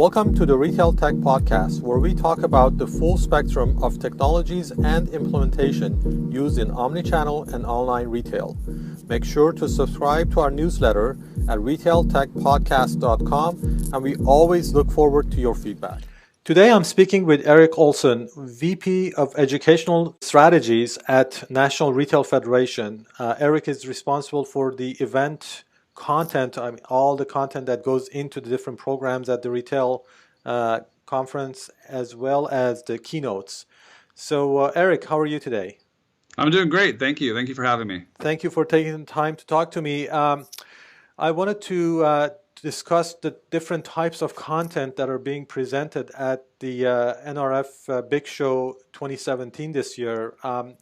Welcome to the Retail Tech Podcast, where we talk about the full spectrum of technologies and implementation used in omnichannel and online retail. Make sure to subscribe to our newsletter at retailtechpodcast.com, and we always look forward to your feedback. Today I'm speaking with Eric Olson, VP of Educational Strategies at National Retail Federation. Eric is responsible for the event content, all the content that goes into the different programs at the retail conference, as well as the keynotes. So, Eric, how are you today? I'm doing great. Thank you. Thank you for having me. Thank you for taking the time to talk to me. I wanted to discuss the different types of content that are being presented at the NRF Big Show 2017 this year.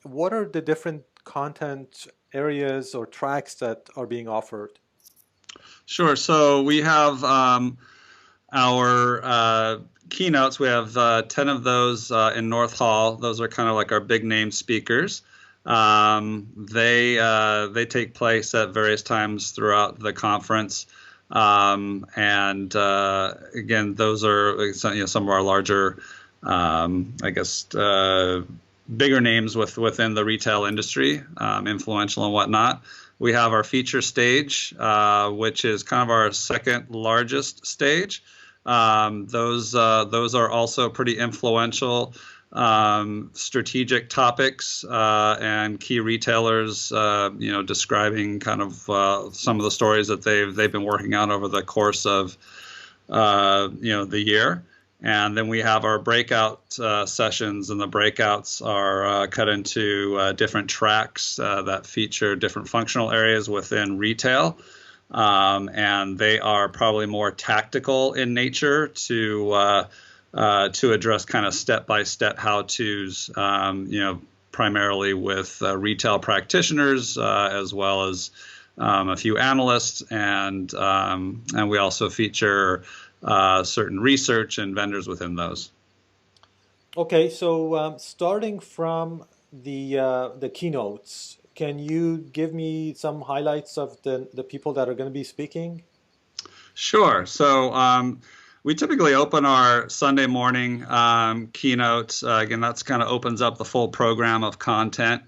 What are the different content areas or tracks that are being offered? Sure. So we have our keynotes. We have 10 of those in North Hall. Those are kind of like our big name speakers. They take place at various times throughout the conference. And again, those are some of our larger, bigger names within the retail industry, influential and whatnot. We have our feature stage, which is kind of our second largest stage. Those are also pretty influential, strategic topics and key retailers, describing kind of some of the stories that they've been working on over the course of the year. And then we have our breakout sessions, and the breakouts are cut into different tracks that feature different functional areas within retail. And they are probably more tactical in nature to address kind of step-by-step how-tos, primarily with retail practitioners as well as a few analysts, and we also feature certain research and vendors within those. Okay, so starting from the keynotes, can you give me some highlights of the people that are going to be speaking? Sure. So we typically open our Sunday morning keynotes. Again, that's kind of opens up the full program of content.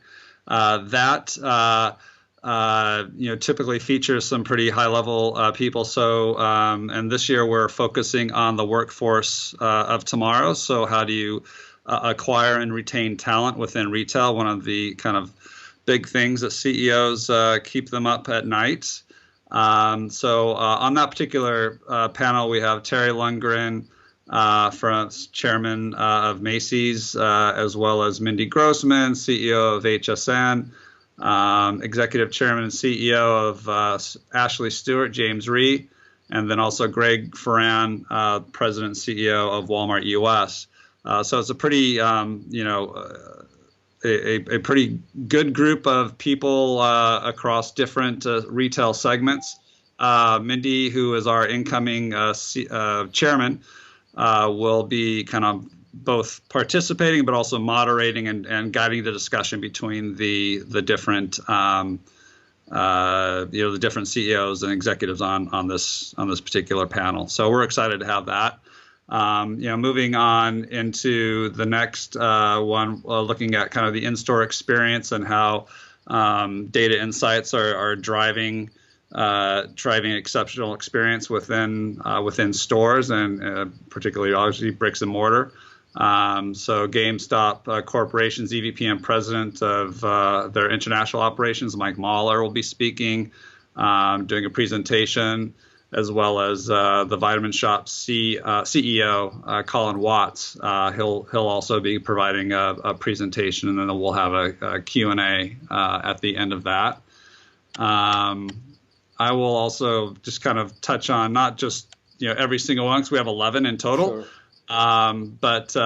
Typically features some pretty high-level people. So, and this year we're focusing on the workforce of tomorrow. So, how do you acquire and retain talent within retail? One of the kind of big things that CEOs keep them up at night. So, on that particular panel, we have Terry Lundgren, chairman of Macy's, as well as Mindy Grossman, CEO of HSN. Executive Chairman and CEO of Ashley Stewart, James Rhee, and then also Greg Ferran, President and CEO of Walmart US. So it's a pretty, a pretty good group of people across different retail segments. Mindy, who is our incoming chairman, will be kind of both participating but also moderating and guiding the discussion between the different the different CEOs and executives on this particular panel. So we're excited to have that. Moving on into the next one, looking at kind of the in-store experience and how data insights are driving exceptional experience within stores, and particularly obviously bricks and mortar. So GameStop Corporation's EVP and President of their international operations, Mike Mahler, will be speaking, doing a presentation, as well as the Vitamin Shop CEO, Colin Watts. He'll also be providing a presentation, and then we'll have a Q&A at the end of that. I will also just kind of touch on not just every single one, because we have 11 in total. Sure. But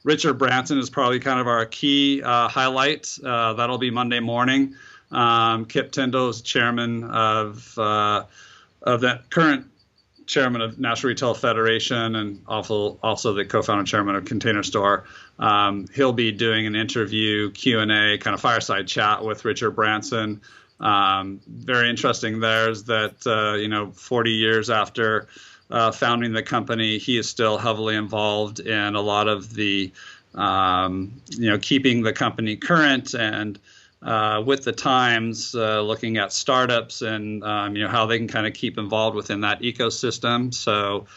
Richard Branson is probably kind of our key highlight. That'll be Monday morning. Kip Tindall is chairman of that current chairman of National Retail Federation, and also the co-founder chairman of Container Store. He'll be doing an interview, Q&A, kind of fireside chat with Richard Branson. Very interesting there is that 40 years after founding the company, he is still heavily involved in a lot of the, keeping the company current and with the times, looking at startups and how they can kind of keep involved within that ecosystem. So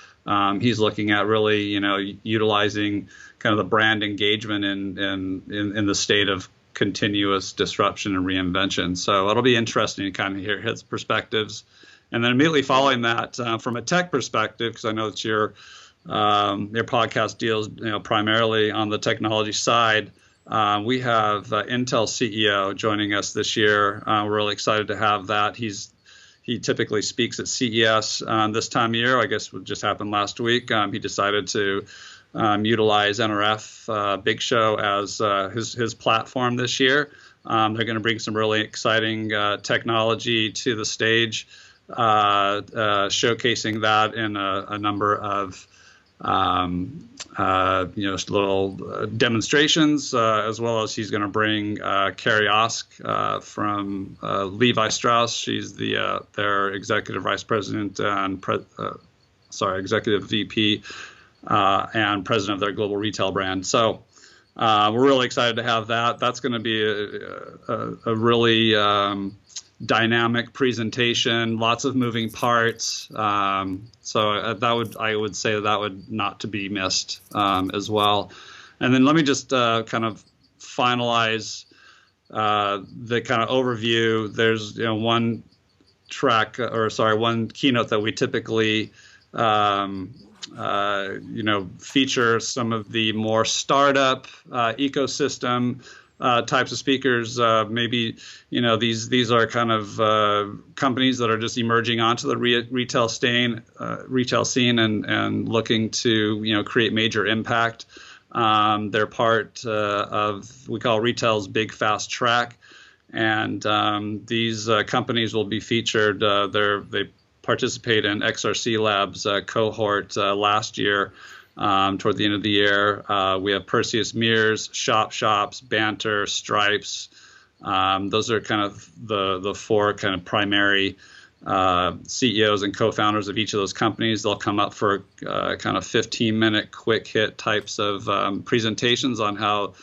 he's looking at really utilizing kind of the brand engagement in the state of continuous disruption and reinvention. So it'll be interesting to kind of hear his perspectives. And then immediately following that, from a tech perspective, because I know that your podcast deals primarily on the technology side. We have Intel CEO joining us this year. We're really excited to have that. He typically speaks at CES this time of year. I guess it just happened last week. He decided to utilize NRF Big Show as his platform this year. They're going to bring some really exciting technology to the stage, showcasing that in a number of little demonstrations, as well as he's going to bring Carrie Osk from Levi Strauss. She's their executive vice president and executive VP and president of their global retail brand. So we're really excited to have that. That's going to be a really dynamic presentation, lots of moving parts. So I would say that would not to be missed as well. And then let me just kind of finalize the kind of overview. There's one keynote that we typically feature some of the more startup ecosystem types of speakers. Maybe these are kind of companies that are just emerging onto the retail scene and looking to create major impact. They're part of we call retail's big fast track, and these companies will be featured. They participate in XRC Labs cohort last year. Toward the end of the year, we have Perseus Mirrors, Shops, Banter, Stripes. Those are kind of the four kind of primary CEOs and co-founders of each of those companies. They'll come up for kind of 15-minute quick hit types of presentations on how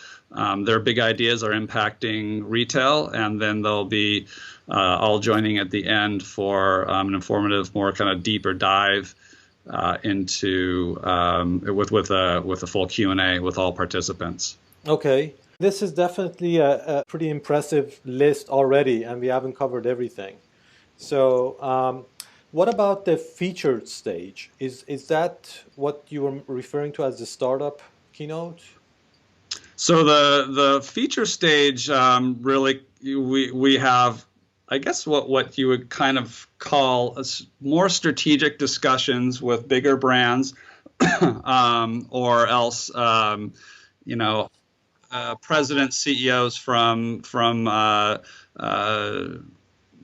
their big ideas are impacting retail, and then they'll be all joining at the end for an informative, more kind of deeper dive into with a full Q&A with all participants. Okay, this is definitely a pretty impressive list already, and we haven't covered everything. So, what about the featured stage? Is that what you were referring to as the startup keynote? So the feature stage, really, we have, I guess, what you would kind of call more strategic discussions with bigger brands, or else, presidents, CEOs from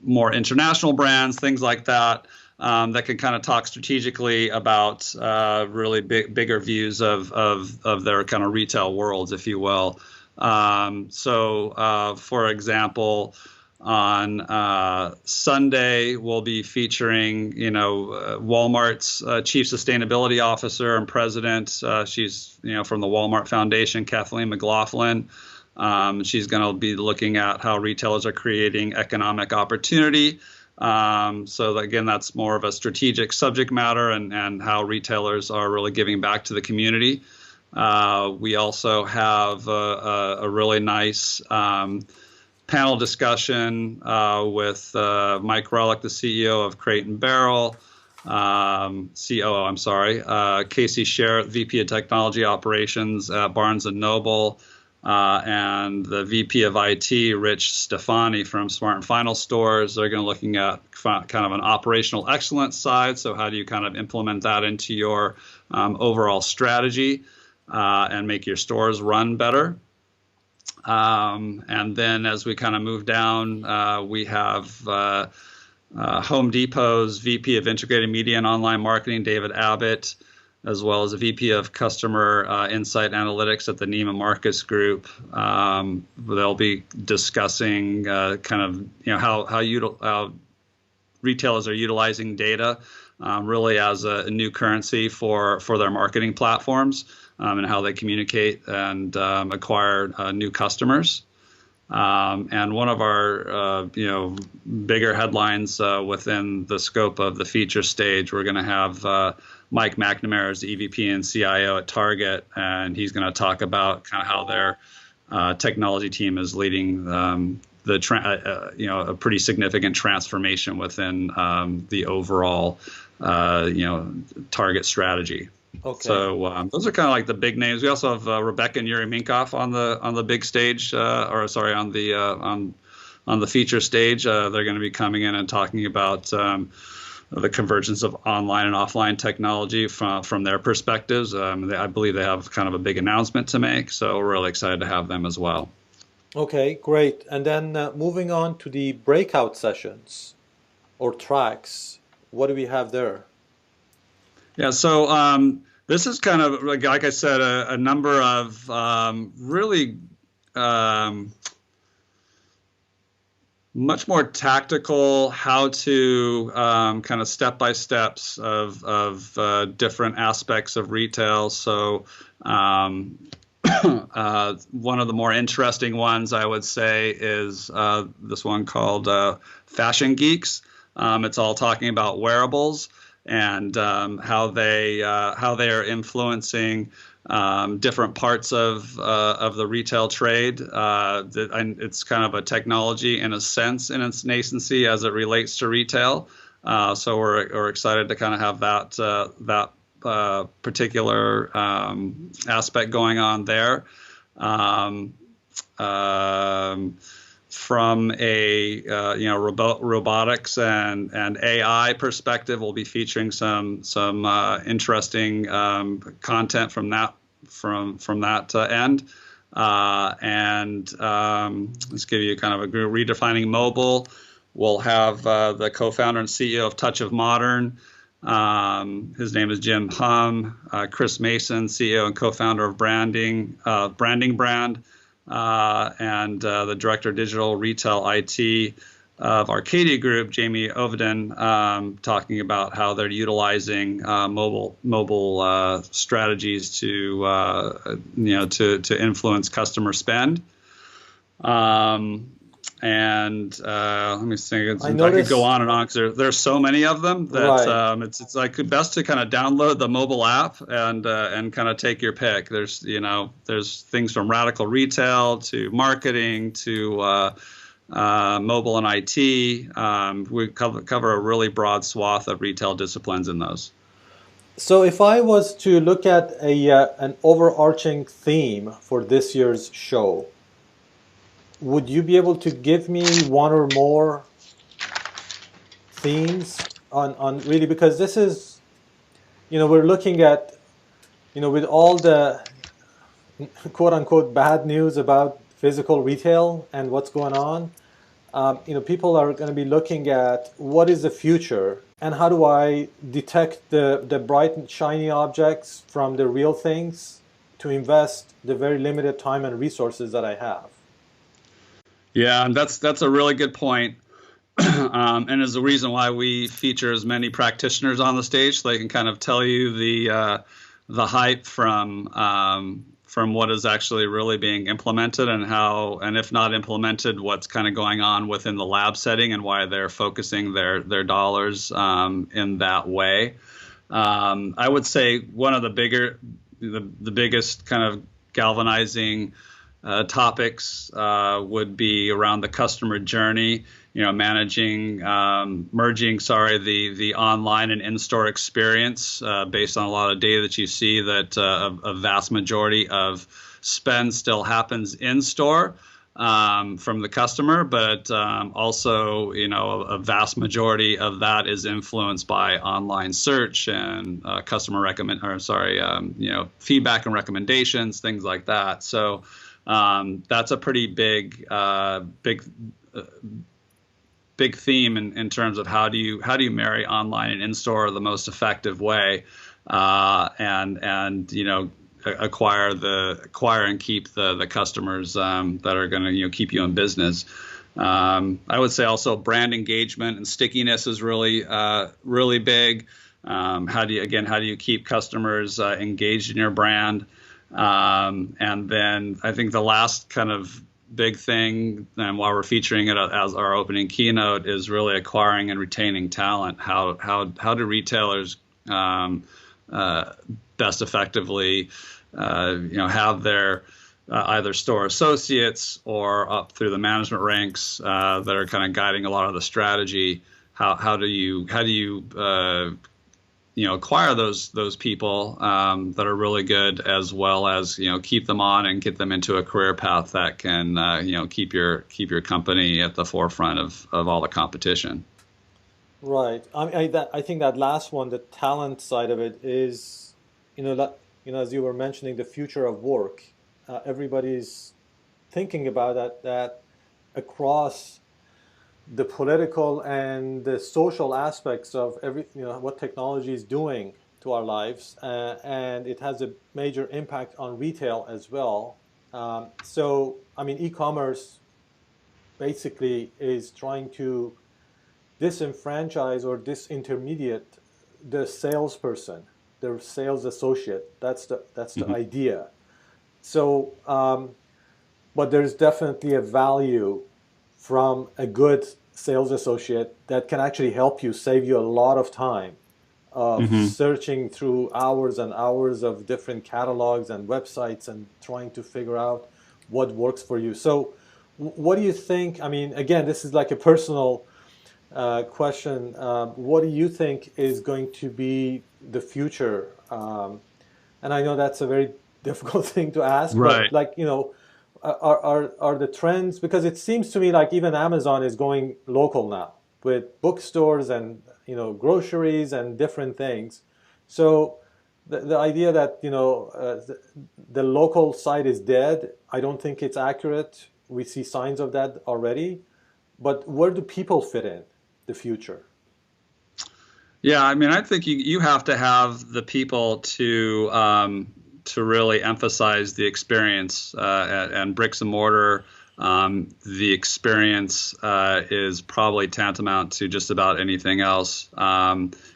more international brands, things like that, that can kind of talk strategically about really bigger views of their kind of retail worlds, if you will. So, for example, on Sunday, we'll be featuring, Walmart's Chief Sustainability Officer and President. She's, from the Walmart Foundation, Kathleen McLaughlin. She's going to be looking at how retailers are creating economic opportunity. So again, that's more of a strategic subject matter and how retailers are really giving back to the community. We also have a really nice panel discussion with Mike Relic, the CEO of Crate and Barrel, COO, I'm sorry, Casey Sherritt, VP of Technology Operations at Barnes & Noble, and the VP of IT, Rich Stefani from Smart and Final Stores. They're going to looking at kind of an operational excellence side. So how do you kind of implement that into your overall strategy and make your stores run better? And then as we kind of move down, we have Home Depot's VP of Integrated Media and Online Marketing, David Abbott, as well as a VP of Customer Insight Analytics at the Neiman Marcus Group. They'll be discussing kind of how retailers are utilizing data really as a new currency for their marketing platforms and how they communicate and acquire new customers. And one of our bigger headlines within the scope of the feature stage, we're going to have Mike McNamara as the EVP and CIO at Target, and he's going to talk about kind of how their technology team is leading a pretty significant transformation within the overall Target strategy. Okay. So those are kind of like the big names. We also have Rebecca and Yuri Minkoff on the big stage, on the feature stage. They're going to be coming in and talking about the convergence of online and offline technology from their perspectives. I believe they have kind of a big announcement to make, so we're really excited to have them as well. Okay, great. And then moving on to the breakout sessions or tracks, what do we have there? Yeah, so this is kind of, like I said, a number of really much more tactical, how to kind of step-by-steps of different aspects of retail. So one of the more interesting ones, I would say, is this one called Fashion Geeks. It's all talking about wearables and how they are influencing different parts of the retail trade. And it's kind of a technology in a sense in its nascency as it relates to retail. So we're excited to kind of have that particular aspect going on there. From a robotics and AI perspective, we'll be featuring some interesting content from that end. And let's give you kind of a redefining mobile. We'll have the co-founder and CEO of Touch of Modern. His name is Jim Hum. Chris Mason, CEO and co-founder of Branding Brand. And the director of digital retail IT of Arcadia Group, Jamie Oveden, talking about how they're utilizing mobile strategies to influence customer spend. And let me think. I could go on and on because there's so many of them that right. It's like best to kind of download the mobile app and kind of take your pick. There's things from radical retail to marketing to mobile and IT. We cover a really broad swath of retail disciplines in those. So if I was to look at an overarching theme for this year's show, would you be able to give me one or more themes on really, because this is, we're looking at, with all the quote unquote bad news about physical retail and what's going on, people are going to be looking at what is the future and how do I detect the bright and shiny objects from the real things to invest the very limited time and resources that I have. Yeah, and that's a really good point. And is the reason why we feature as many practitioners on the stage, so they can kind of tell you the hype from what is actually really being implemented and how, and if not implemented, what's kind of going on within the lab setting and why they're focusing their dollars in that way. I would say one of the biggest kind of galvanizing topics would be around the customer journey, merging the online and in-store experience based on a lot of data that you see that a vast majority of spend still happens in store from the customer, but also, a vast majority of that is influenced by online search and feedback and recommendations, things like that. So that's a pretty big theme in terms of how do you marry online and in-store the most effective way, and acquire and keep the customers that are going to keep you in business. I would say also brand engagement and stickiness is really really big. How do you keep customers engaged in your brand? And then I think the last kind of big thing, and while we're featuring it as our opening keynote, is really acquiring and retaining talent. How do retailers best effectively have their either store associates or up through the management ranks that are kind of guiding a lot of the strategy? How do you acquire those people that are really good, as well as keep them on and get them into a career path that can keep your company at the forefront of all the competition. Right. I think that last one, the talent side of it, is as you were mentioning, the future of work. Everybody's thinking about that across the political and the social aspects of what technology is doing to our lives, and it has a major impact on retail as well. So, e-commerce basically is trying to disenfranchise or disintermediate the salesperson, the sales associate. That's the idea. So, but there's definitely a value from a good sales associate that can actually help you, save you a lot of time of searching through hours and hours of different catalogs and websites and trying to figure out what works for you. So what do you think? Again, this is like a personal question. What do you think is going to be the future? And I know that's a very difficult thing to ask, right. But are the trends, because it seems to me like even Amazon is going local now with bookstores and groceries and different things. So the idea that the local side is dead, I don't think it's accurate. We see signs of that already. But where do people fit in the future? Yeah, I think you have to have the people to really emphasize the experience, and bricks and mortar. The experience is probably tantamount to just about anything else,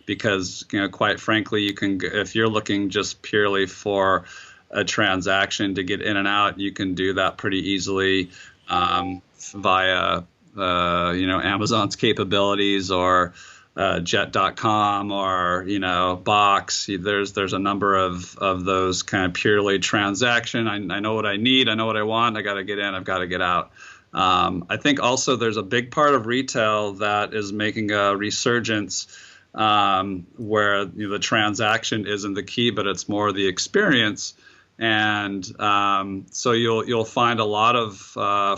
because quite frankly, if you're looking just purely for a transaction to get in and out, you can do that pretty easily via Amazon's capabilities, or Jet.com, or Box. There's a number of those kind of purely transaction. I know what I need, I know what I want, I got to get in, I've got to get out. I think also there's a big part of retail that is making a resurgence, where the transaction isn't the key, but it's more the experience. And so you'll find a lot of,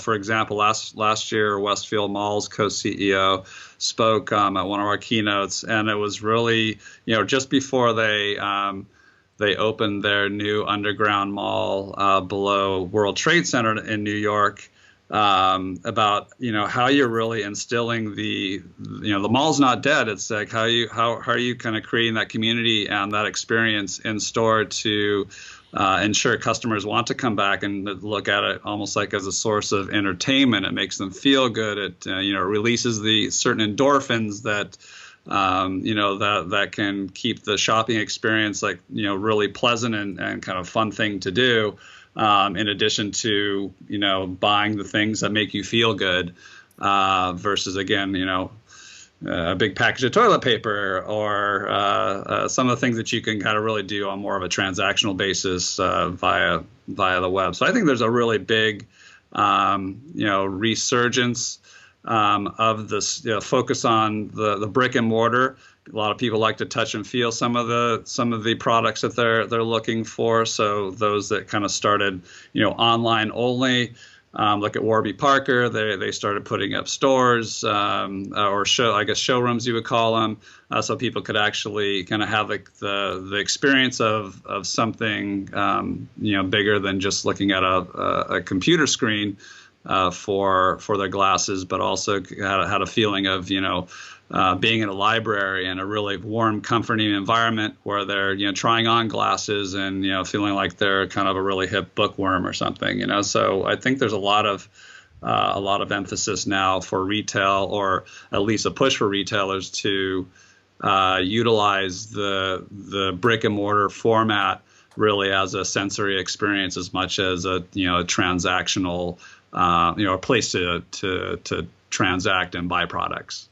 for example, last year, Westfield Mall's co-CEO spoke at one of our keynotes, and it was really, just before they opened their new underground mall below World Trade Center in New York, about how you're really instilling the mall's not dead. It's like how are you kind of creating that community and that experience in store to ensure customers want to come back and look at it almost like as a source of entertainment. It makes them feel good. It releases the certain endorphins that that can keep the shopping experience really pleasant and kind of fun thing to do. In addition to buying the things that make you feel good, versus again a big package of toilet paper, or some of the things that you can kind of really do on more of a transactional basis via the web. So I think there's a really big resurgence of this focus on the brick and mortar. A lot of people like to touch and feel some of the products that they're looking for. So those that kind of started online only. Look at Warby Parker. They started putting up stores, or showrooms you would call them, so people could actually kind of have the experience of something bigger than just looking at a computer screen for their glasses, but also had a feeling of being in a library in a really warm, comforting environment where they're trying on glasses and feeling like they're kind of a really hip bookworm or something. So I think there's a lot of a lot of emphasis now for retail, or at least a push for retailers to utilize the brick and mortar format really as a sensory experience as much as a a transactional a place to transact and buy products.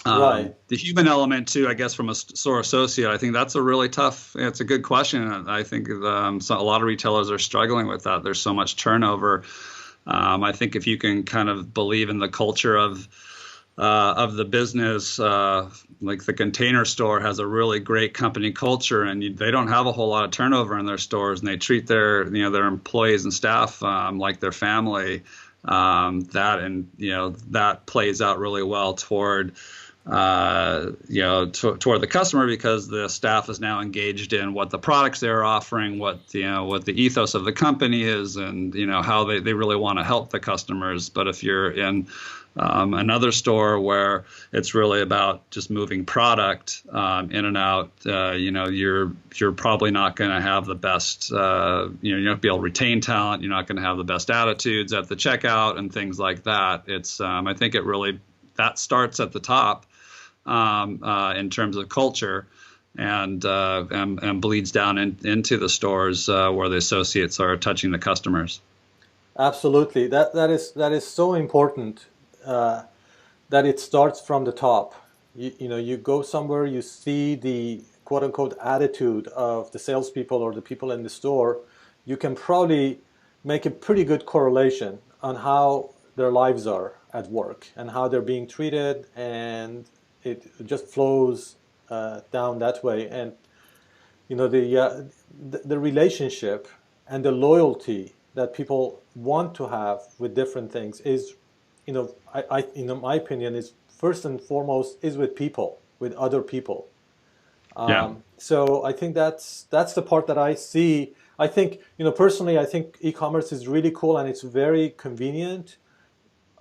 Right. The human element too, I guess, from a store associate, I think that's a really tough. It's a good question. I think a lot of retailers are struggling with that. There's so much turnover. I think if you can kind of believe in the culture of the business, like the Container Store has a really great company culture, and they don't have a whole lot of turnover in their stores, and they treat their their employees and staff like their family. That plays out really well toward toward the customer, because the staff is now engaged in what the products they're offering, what the ethos of the company is, and how they really want to help the customers. But if you're in another store where it's really about just moving product in and out, you're probably not going to have the best, you're not going to be able to retain talent. You're not going to have the best attitudes at the checkout and things like that. It's I think it really, that starts at the top in terms of culture, and bleeds down into the stores where the associates are touching the customers. Absolutely. That is so important. That it starts from the top. You go somewhere, you see the quote unquote attitude of the salespeople or the people in the store, you can probably make a pretty good correlation on how their lives are at work and how they're being treated, and it just flows down that way. And the relationship and the loyalty that people want to have with different things is, my opinion, is first and foremost is with people, with other people. So I think that's the part that I see. I think, personally, I think e-commerce is really cool and it's very convenient.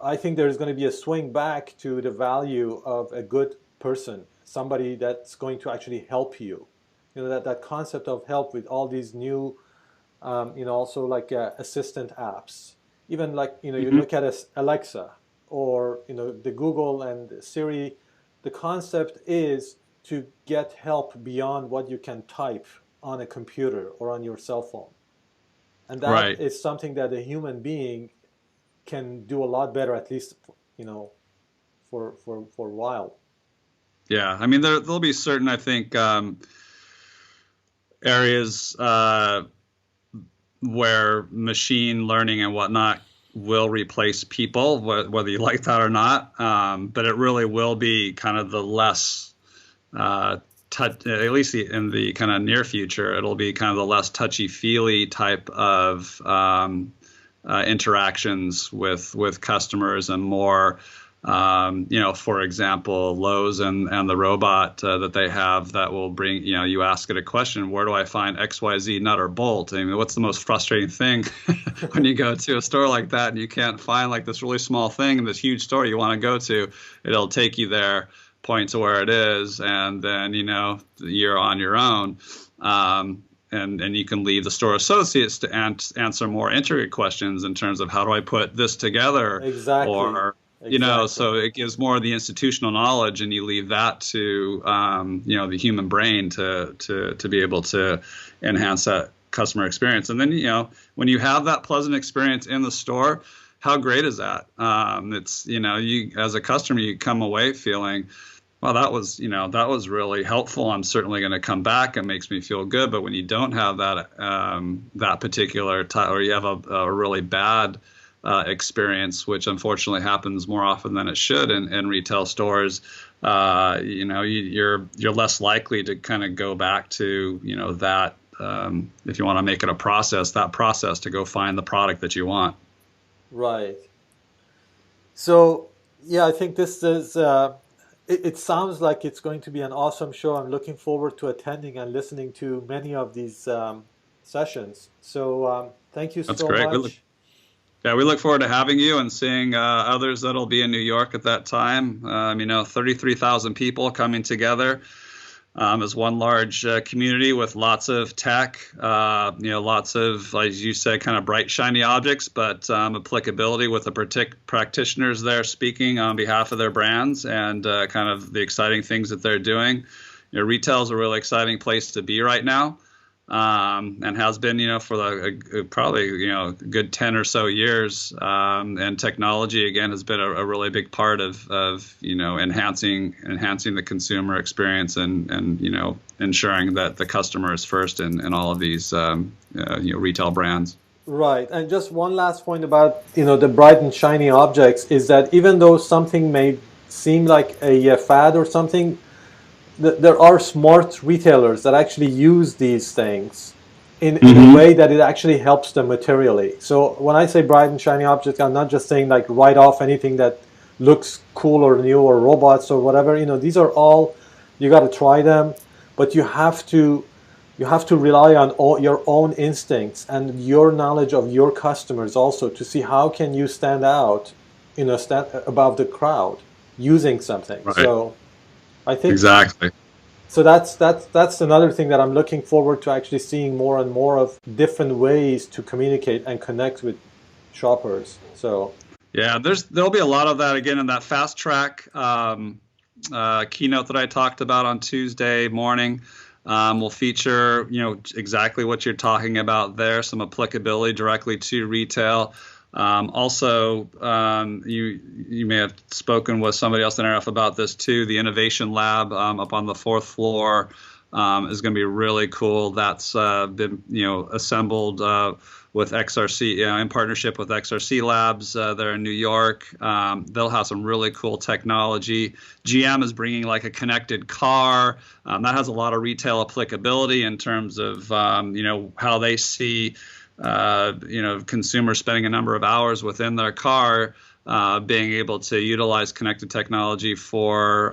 I think there's going to be a swing back to the value of a good person, somebody that's going to actually help you. That concept of help with all these new, also like assistant apps. Even like, you look at Alexa or, the Google and Siri, the concept is to get help beyond what you can type on a computer or on your cell phone. And that is something that a human being can do a lot better, at least, for a while. Yeah, I mean, there'll be certain, I think, areas where machine learning and whatnot will replace people, whether you like that or not. But it really will be kind of the less, at least in the kind of near future, it'll be kind of the less touchy-feely type of interactions with customers, and more, for example, Lowe's and the robot that they have that will bring, you ask it a question, where do I find XYZ nut or bolt? I mean, what's the most frustrating thing when you go to a store like that and you can't find like this really small thing in this huge store you want to go to? It'll take you there, point to where it is, and then, you're on your own. And you can leave the store associates to answer more intricate questions in terms of how do I put this together? Exactly. Or, so it gives more of the institutional knowledge, and you leave that to, the human brain to be able to enhance that customer experience. And then, when you have that pleasant experience in the store, how great is that? It's, you as a customer, you come away feeling, well, that was really helpful. I'm certainly going to come back. It makes me feel good. But when you don't have that that particular type, or you have a really bad experience, which unfortunately happens more often than it should in retail stores, you're less likely to kind of go back to that, if you want to make it a process, that process to go find the product that you want. Right. So yeah, I think this is. It sounds like it's going to be an awesome show. I'm looking forward to attending and listening to many of these sessions. So thank you so much. We look forward to having you and seeing others that'll be in New York at that time. 33,000 people coming together. is one large community with lots of tech, lots of, as you said, kind of bright, shiny objects, but applicability with the practitioners there speaking on behalf of their brands and kind of the exciting things that they're doing. Retail is a really exciting place to be right now. And has been, for probably, a good 10 or so years. And technology, again, has been a really big part of enhancing the consumer experience and ensuring that the customer is first in all of these, retail brands. Right. And just one last point about, the bright and shiny objects is that even though something may seem like a fad or something, there are smart retailers that actually use these things in a way that it actually helps them materially. So when I say bright and shiny objects, I'm not just saying like write off anything that looks cool or new or robots or whatever. These are all, you got to try them, but you have to rely on your own instincts and your knowledge of your customers also to see how can you stand out, stand above the crowd using something. Right. So I think exactly. So that's another thing that I'm looking forward to actually seeing more and more of different ways to communicate and connect with shoppers. So yeah, there'll be a lot of that again in that fast track keynote that I talked about on Tuesday morning. Will feature exactly what you're talking about there, some applicability directly to retail. Also, you may have spoken with somebody else in NRF about this too. The innovation lab up on the 4th floor is going to be really cool. That's been assembled with XRC in partnership with XRC Labs there in New York. They'll have some really cool technology. GM is bringing like a connected car that has a lot of retail applicability in terms of how they see. Consumers spending a number of hours within their car, being able to utilize connected technology for,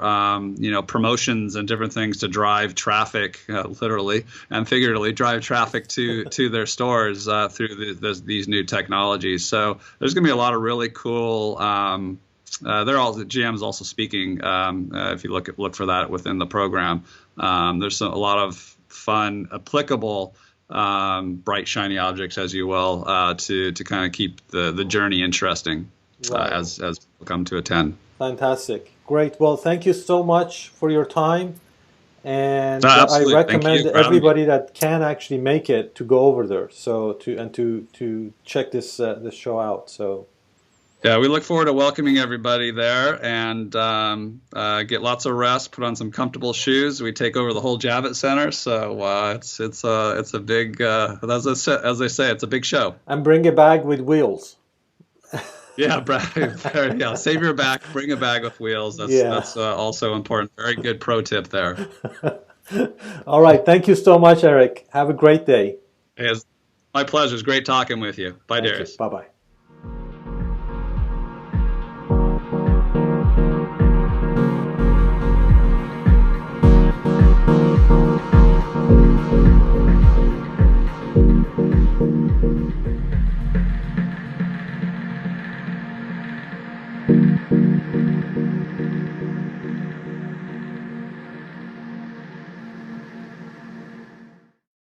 promotions and different things to drive traffic, literally and figuratively drive traffic to their stores through these new technologies. So there's going to be a lot of really cool. GM is also speaking. If you look for that within the program, there's a lot of fun, applicable. Bright, shiny objects, as you will, to kind of keep the journey interesting as people come to attend. Fantastic. Great. Well, thank you so much for your time. And I Absolutely. recommend everybody that can actually make it to go over there. So to check this show out. So. Yeah, we look forward to welcoming everybody there and get lots of rest, put on some comfortable shoes. We take over the whole Javitz Center, so it's a big, as I say, it's a big show. And bring a bag with wheels. Yeah, save your bag, bring a bag with wheels. That's also important. Very good pro tip there. All right, thank you so much, Eric. Have a great day. It's my pleasure. It's great talking with you. Bye, Darius. Bye-bye.